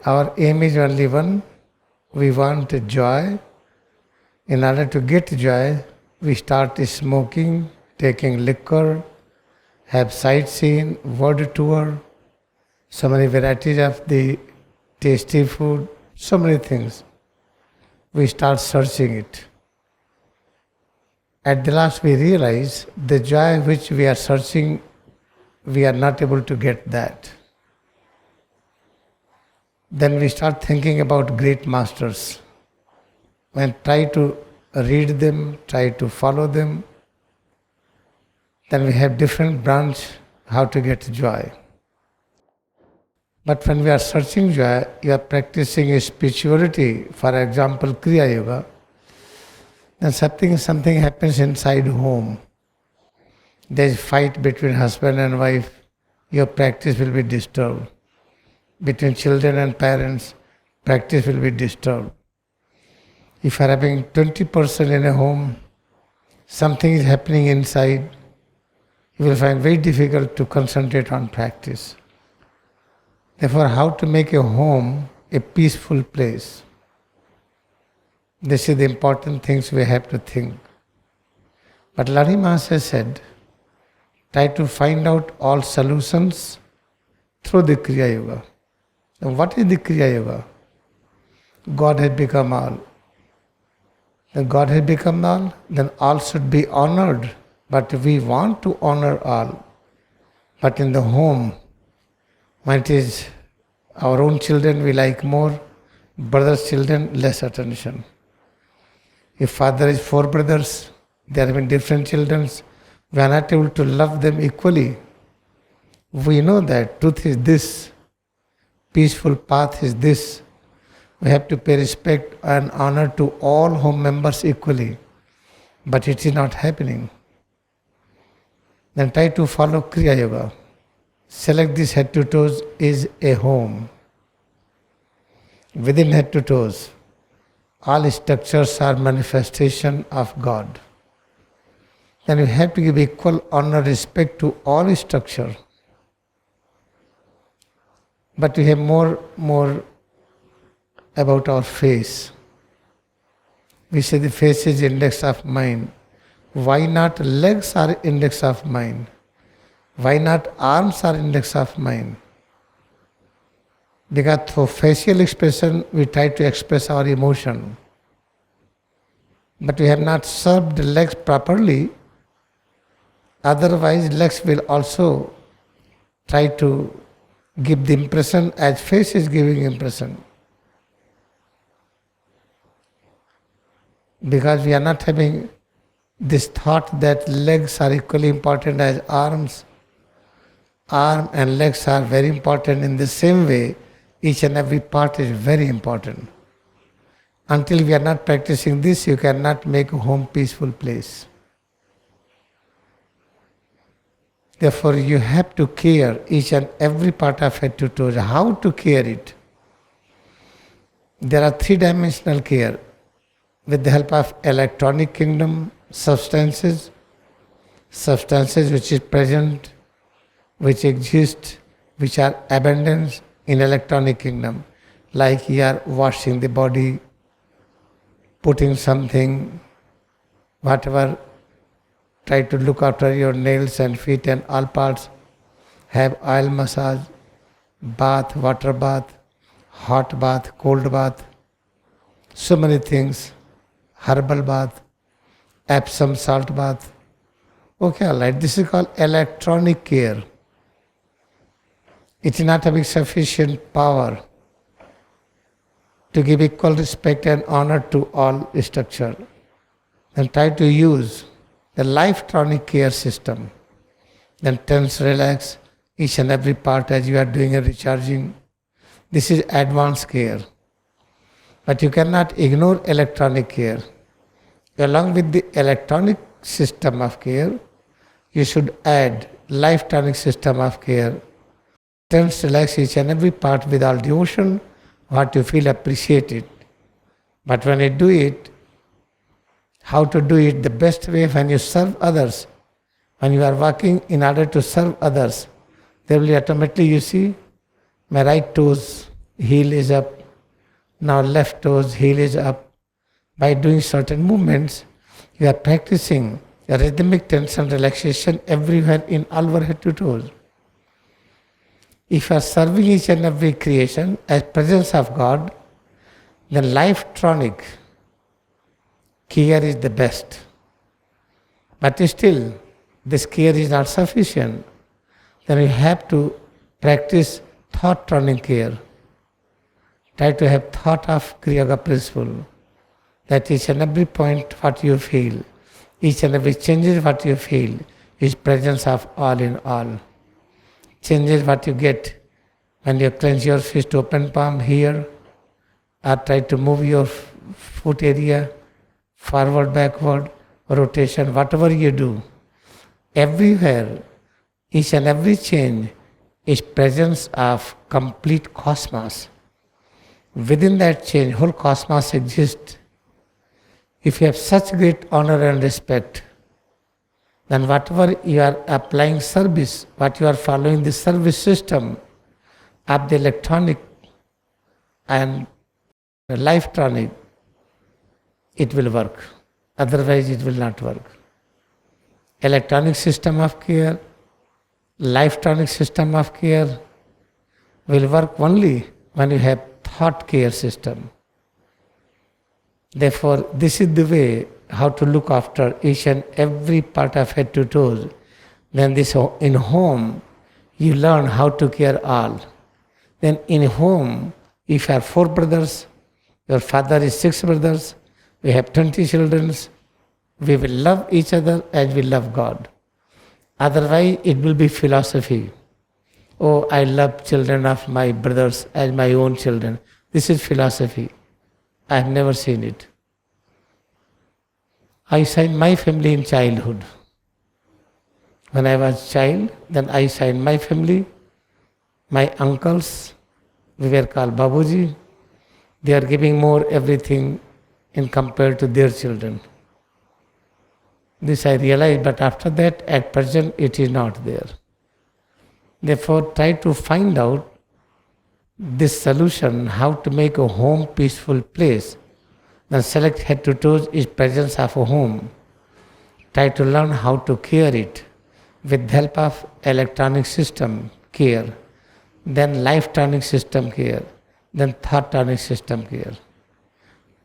Our aim is only one. We want joy. In order to get joy, we start smoking, taking liquor, have sightseeing, world tour, so many varieties of the tasty food, so many things. We start searching it. At the last we realize the joy which we are searching, we are not able to get that. Then we start thinking about great masters and try to read them, try to follow them. Then we have different branch how to get joy. But when we are searching joy, you are practicing a spirituality, for example, Kriya Yoga, then something happens inside home. There is fight between husband and wife, your practice will be disturbed. Between children and parents, practice will be disturbed. If you are having 20% in a home, something is happening inside, you will find very difficult to concentrate on practice. Therefore, how to make a home a peaceful place? This is the important things we have to think. But Lani Maharaj said, try to find out all solutions through the Kriya Yoga. And what is the Kriya Yoga? God has become all. When God has become all, then all should be honored. But we want to honor all. But in the home, when it is our own children we like more, brothers' children less attention. If father is 4 brothers, they are having different children, we are not able to love them equally. We know that truth is this, peaceful path is this. We have to pay respect and honor to all home members equally. But it is not happening. Then try to follow Kriya Yoga. Select this head to toes is a home. Within head to toes, all structures are manifestation of God. Then you have to give equal honor, respect to all structure. But we have more about our face. We say the face is index of mind. Why not legs are index of mind? Why not arms are index of mind? Because through facial expression we try to express our emotion. But we have not served the legs properly. Otherwise legs will also try to give the impression as face is giving impression. Because we are not having this thought that legs are equally important as arms. Arm and legs are very important in the same way. Each and every part is very important. Until we are not practicing this, you cannot make a home peaceful place. Therefore, you have to care each and every part of head to toes. How to care it? There are 3-dimensional care. With the help of electronic kingdom, substances which is present, which exist, which are abundance in electronic kingdom. Like you are washing the body, putting something, whatever, try to look after your nails and feet and all parts. Have oil massage, bath, water bath, hot bath, cold bath, so many things. Herbal bath, Epsom salt bath. Okay, all right. This is called electronic care. It is not having sufficient power to give equal respect and honor to all structure. Then try to use the Lifetronic care system. Then tense, relax each and every part as you are doing a recharging. This is advanced care. But you cannot ignore electronic care. Along with the electronic system of care, you should add Lifetronic system of care. Tense, relax each and every part with all devotion, what you feel, appreciate it. But when you do it, how to do it the best way when you serve others. When you are working in order to serve others, there will be automatically, you see, my right toes heel is up, now left toes, heel is up. By doing certain movements, you are practicing a rhythmic tension relaxation everywhere in all over head to toes. If you are serving each and every creation as presence of God, then life-tronic care is the best. But still, this care is not sufficient. Then you have to practice thought-tronic care. Try to have thought of Kriya Yoga principle. That each and every point what you feel, each and every changes what you feel is presence of all in all. Changes what you get when you clench your fist, open palm here, or try to move your foot area, forward, backward, rotation, whatever you do. Everywhere, each and every change is presence of complete cosmos. Within that change, whole cosmos exists. If you have such great honor and respect, then whatever you are applying service, what you are following the service system of the electronic and life-tronic, it will work. Otherwise it will not work. Electronic system of care, life-tronic system of care will work only when you have thought care system. Therefore, this is the way how to look after each and every part of head to toes. Then this in home, you learn how to care all. Then in home, if you have 4 brothers, your father is 6 brothers, we have 20 children, we will love each other as we love God. Otherwise, it will be philosophy. Oh, I love children of my brothers as my own children. This is philosophy. I have never seen it. I saw my family in childhood. When I was child, then I saw my family, my uncles, we were called Babuji. They are giving more everything in compared to their children. This I realized, but after that, at present, it is not there. Therefore, try to find out this solution, how to make a home peaceful place. Then select head to toes is presence of a home. Try to learn how to care it with the help of electronic system care, then life tronic system care, then thought tronic system care.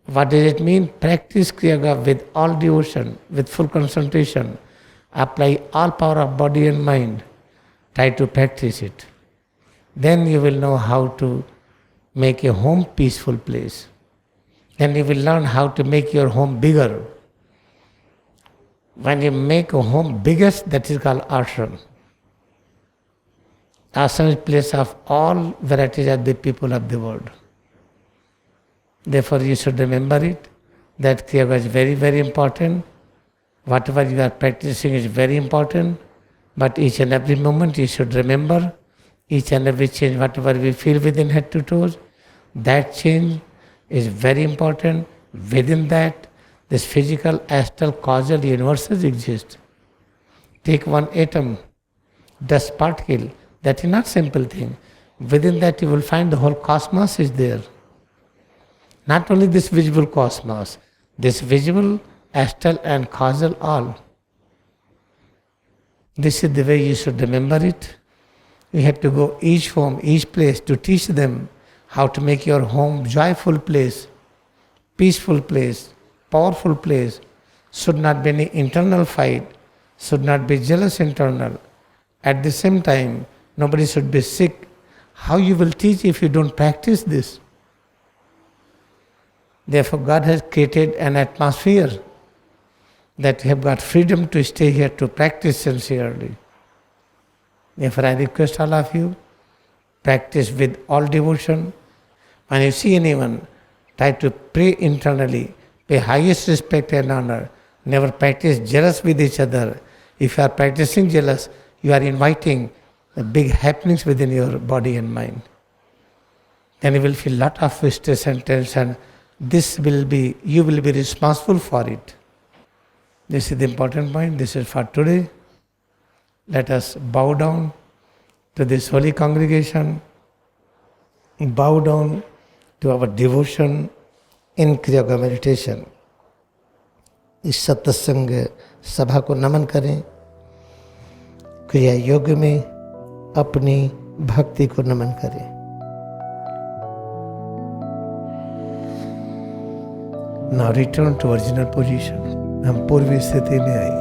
What does it mean? Practice Kriya Yoga with all devotion, with full concentration. Apply all power of body and mind. Try to practice it. Then you will know how to make a home peaceful place. Then you will learn how to make your home bigger. When you make a home biggest, that is called ashram. Ashram is place of all varieties of the people of the world. Therefore, you should remember it, that Kriya Yoga is very, very important. Whatever you are practicing is very important. But each and every moment you should remember, each and every change, whatever we feel within head to toes, that change is very important. Within that, this physical, astral, causal universes exist. Take one atom, dust particle, that is not simple thing. Within that you will find the whole cosmos is there. Not only this visible cosmos, this visible, astral and causal all. This is the way you should remember it. You have to go each home, each place to teach them how to make your home joyful place, peaceful place, powerful place. Should not be any internal fight, should not be jealous internal. At the same time, nobody should be sick. How you will teach if you don't practice this? Therefore, God has created an atmosphere that you have got freedom to stay here to practice sincerely. Therefore, I request all of you, practice with all devotion. When you see anyone, try to pray internally, pay highest respect and honor. Never practice jealous with each other. If you are practicing jealous, you are inviting the big happenings within your body and mind. Then you will feel lot of stress and tension. You will be responsible for it. This is the important point. This is for today. Let us bow down to this holy congregation bow down to our devotion in Kriya Yoga meditation. इस सत्संग सभा को नमन करें, क्रिया योग में अपनी भक्ति को नमन करें। Now return to original position. हम पूर्वी स्थिति में आए।